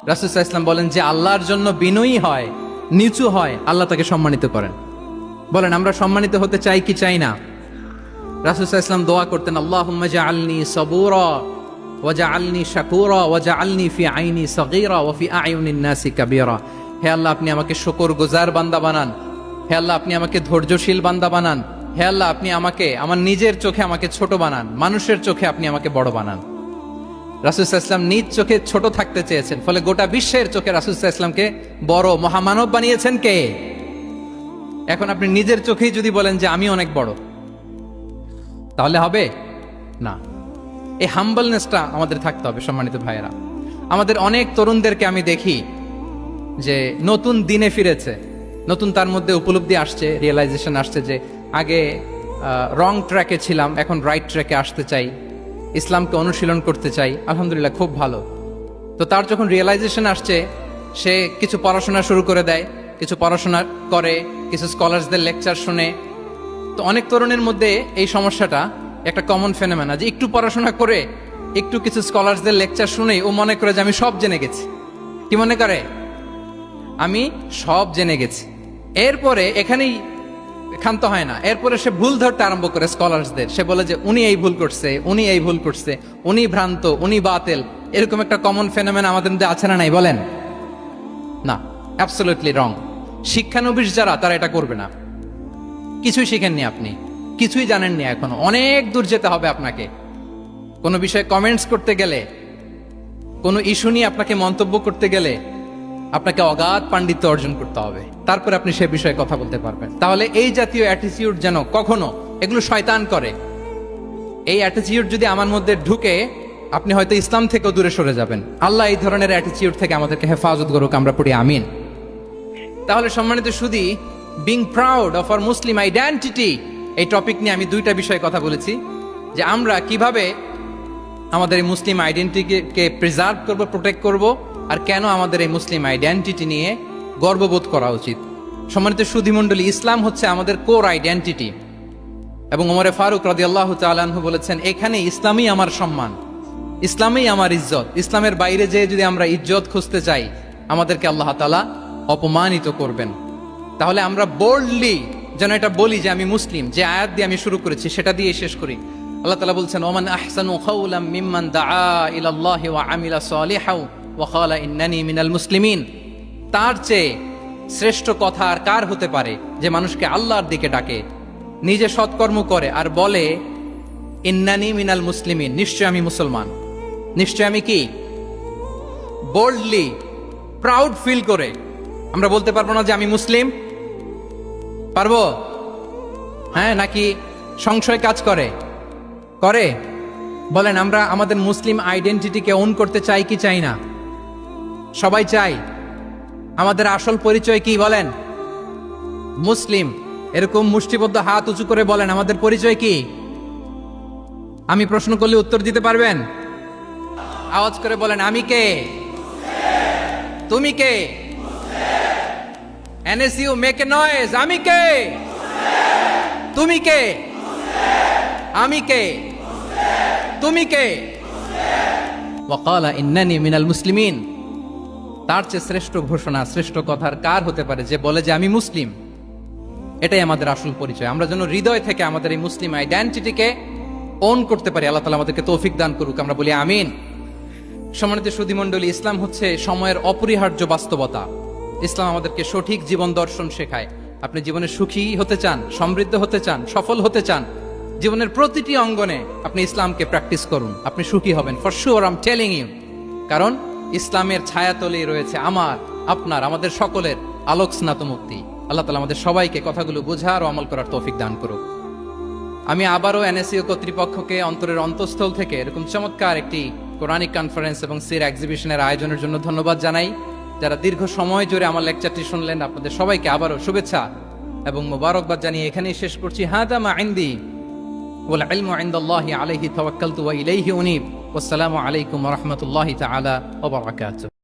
রাসূল সাল্লাল্লাহু আলাইহি ওয়াসাল্লাম বলেন যে আল্লাহর জন্য বিনয়ী হয়, নিচু হয়, আল্লাহ তাকে সম্মানিত করেন। বলেন আমরা সম্মানিত হতে চাই কি চাই না? রাসূল সাল্লাল্লাহু আলাইহি ওয়াসাল্লাম দোয়া করতেন, আল্লাহুম্মা জাআলনি সাবুরা ওয়া জাআলনি শাকুরা ওয়া জাআলনি ফি আইনি সাগীরা ওয়া ফি আ'য়ুনিন নাসি কাবীরা। হে আল্লাহ, আপনি আমাকে শুকরগুজার বান্দা বানান। হে আল্লাহ, আপনি আমাকে ধৈর্যশীল বান্দা বানান। হে আল্লাহ, আপনি আমাকে আমার নিজের চোখে আমাকে ছোট বানান, মানুষের চোখে আপনি আমাকে বড় বানান। রাসূল সাল্লাল্লাহু আলাইহি ওয়াসাল্লাম নিজ চোখে ছোট থাকতে চেয়েছেন, ফলে গোটা বিশ্বের চোখে রাসূল সাল্লাল্লাহু আলাইহি ওয়াসাল্লামকে বড় মহামানব বানিয়েছেন কে? এখন আপনি নিজের চোখেই যদি বলেন যে আমি অনেক বড়, তাহলে হবে না। এই হাম্বলনেসটা আমাদের থাকতে হবে। সম্মানিত ভাইয়েরা, আমাদের অনেক তরুণদেরকে আমি দেখি যে নতুন দিনে ফিরেছে, নতুন তার মধ্যে উপলব্ধি আসছে, রিয়েলাইজেশন আসছে যে আগে রং ট্র্যাকে ছিলাম, এখন রাইট ট্র্যাকে আসতে চাই, ইসলামকে অনুশীলন করতে চাই। আলহামদুলিল্লাহ, খুব ভালো। তো তার যখন রিয়েলাইজেশন আসছে, সে কিছু পড়াশোনা শুরু করে দেয়, কিছু পড়াশোনা করে, কিছু স্কলার্সদের লেকচার শুনে। তো অনেক তরুণের মধ্যে এই সমস্যাটা একটা কমন ফেনোমেনা, যে একটু পড়াশোনা করে, একটু কিছু স্কলার্সদের লেকচার শুনেই ও মনে করে যে আমি সব জেনে গেছি। কি মনে করে? আমি সব জেনে গেছি। এরপরে এখানেই ক্ষান্ত হয় না, এরপরে সে ভুল ধরতে আরম্ভ করে স্কলার্সদের। সে বলে যে উনি এই ভুল করছে, উনি এই ভুল করছে, উনি ভ্রান্ত, উনি বাতেল। এরকম একটা কমন ফেনোমেনা আমাদের মধ্যে আছে না নাই বলেন? না, অ্যাবসলিউটলি রং। শিক্ষানবিশ যারা, তারা এটা করবে না। কিছুই শিখেননি আপনি, কিছুই জানেননি এখনো, অনেক দূর যেতে হবে আপনাকে। কোনো বিষয়ে কমেন্টস করতে গেলে, কোনো ইস্যু নিয়ে আপনাকে মন্তব্য করতে গেলে আপনাকে অগাধ পাণ্ডিত্য অর্জন করতে হবে, তারপরে আপনি সে বিষয়ে কথা বলতে পারবেন। তাহলে এই জাতীয় অ্যাটিটিউড যেন কখনো, এগুলো শয়তান করে, এই অ্যাটিটিউড যদি আমার মধ্যে ঢুকে, আপনি হয়তো ইসলাম থেকেও দূরে সরে যাবেন। আল্লাহ এই ধরনের অ্যাটিটিউড থেকে আমাদেরকে হেফাজত করুক, আমরা পড়ি আমিন। তাহলে সম্মানিত সুধী, being proud of our Muslim identity, এই টপিক নিয়ে আমি দুইটা বিষয়ে কথা বলেছি, যে আমরা কিভাবে আমাদের এই মুসলিম আইডেন্টিটিকে প্রিজার্ভ করব, প্রোটেক্ট করব, আর কেন আমাদের এই মুসলিম আইডেন্টিটি নিয়ে গর্ববোধ করা উচিত। সম্মানিত সুধী মণ্ডলী, ইসলাম হচ্ছে আমাদের কোর আইডেন্টিটি, এবং ওমরে ফারুক রাদিয়াল্লাহু তাআলা আনহু বলেছেন, এখানে ইসলামই আমার সম্মান, ইসলামই আমার ইজ্জত। ইসলামের বাইরে যেয়ে যদি আমরা ইজ্জত খুঁজতে চাই, আমাদেরকে আল্লাহ তাআলা অপমানিত করবেন। তাহলে আমরা বোল্ডলি যেন এটা বলি যে আমি মুসলিম। যে আয়াত দিয়ে আমি শুরু করেছি সেটা দিয়ে শেষ করি। আল্লাহ তাআলা বলছেন, ওমান আহসানু কাওলাম মিম্মান দাআ ইলাল্লাহি ওয়া আমিলা সালিহাও ওয়া ক্বালা ইন্নানি মিনাল মুসলিমিন। তার চেয়ে শ্রেষ্ঠ কথা আর কার হতে পারে যে মানুষকে আল্লাহর দিকে ডাকে, নিজে সৎকর্ম করে আর বলে ইন্নানি মিনাল মুসলিমিন, নিশ্চয় আমি মুসলমান। নিশ্চয় আমি কি? বোল্ডলি, প্রাউড ফিল করে আমরা বলতে পারবো না যে আমি মুসলিম? পারবো? হ্যাঁ, নাকি সংশয় কাজ করে? করে? বলেন, আমরা আমাদের মুসলিম আইডেন্টিটিকে ওন করতে চাই কি চাই না? সবাই চাই। আমাদের আসল পরিচয় কি বলেন? মুসলিম। এরকম মুষ্টিবদ্ধ হাত উঁচু করে বলেন, আমাদের পরিচয় কি? আমি প্রশ্ন করলে উত্তর দিতে পারবেন? আওয়াজ করে বলেন, আমি কে? তুমি কে? NSU মেক এ নয়েজ, আমি কে? তুমি কে? আমি কে? তুমি কে? ওয়াকালা ইন্নানি মিনাল মুসলিমিন। তার চেয়ে শ্রেষ্ঠ ঘোষণা, শ্রেষ্ঠ কথার কার হতে পারে যে বলে যে আমি মুসলিম? এটাই আমাদের আসল পরিচয়। আমরা যেন হৃদয় থেকে আমাদের এই মুসলিম আইডেন্টিটিকে ওন করতে পারি। আল্লাহ তাআলা আমাদেরকে তৌফিক দান করুক, আমরা বলি আমিন। সম্মানিত সুধী মণ্ডলী, ইসলাম হচ্ছে সময়ের অপরিহার্য বাস্তবতা। ইসলাম আমাদেরকে সঠিক জীবন দর্শন শেখায়। আপনি জীবনে সুখী হতে চান, সমৃদ্ধ হতে চান, সফল হতে চান, জীবনের প্রতিটি অঙ্গনে আপনি ইসলামকে প্র্যাকটিস করুন, আপনি সুখী হবেন for sure, I am telling you. কারণ ইসলামের ছায়াতলেই রয়েছে আমার, আপনার, আমাদের সকলের আলোক স্নাত মুক্তি। আল্লাহ তাআলা আমাদের সবাইকে কথাগুলো বোঝার ও আমল করার তৌফিক দান করুক। আমি আবারও NSU কর্তৃপক্ষকে অন্তরের অন্তঃস্থল থেকে এরকম চমৎকার একটি কোরআনিক কনফারেন্স এবং সির এক্সিবিশনের আয়োজনের জন্য ধন্যবাদ জানাই। যারা দীর্ঘ সময় জুড়ে আমার লেকচারটি শুনলেন, আপনাদের সবাইকে আবারও শুভেচ্ছা এবং মোবারকবাদ জানিয়ে এখানেই শেষ করছি। হাদা মা ইনদি ওয়াল ইলমু ইনদাল্লাহি আলাইহি তাওয়াক্কালতু ওয়া ইলাইহি উনীব। ওয়াসসালামু আলাইকুম ওয়া রাহমাতুল্লাহি তাআলা ওয়া বারাকাতুহু।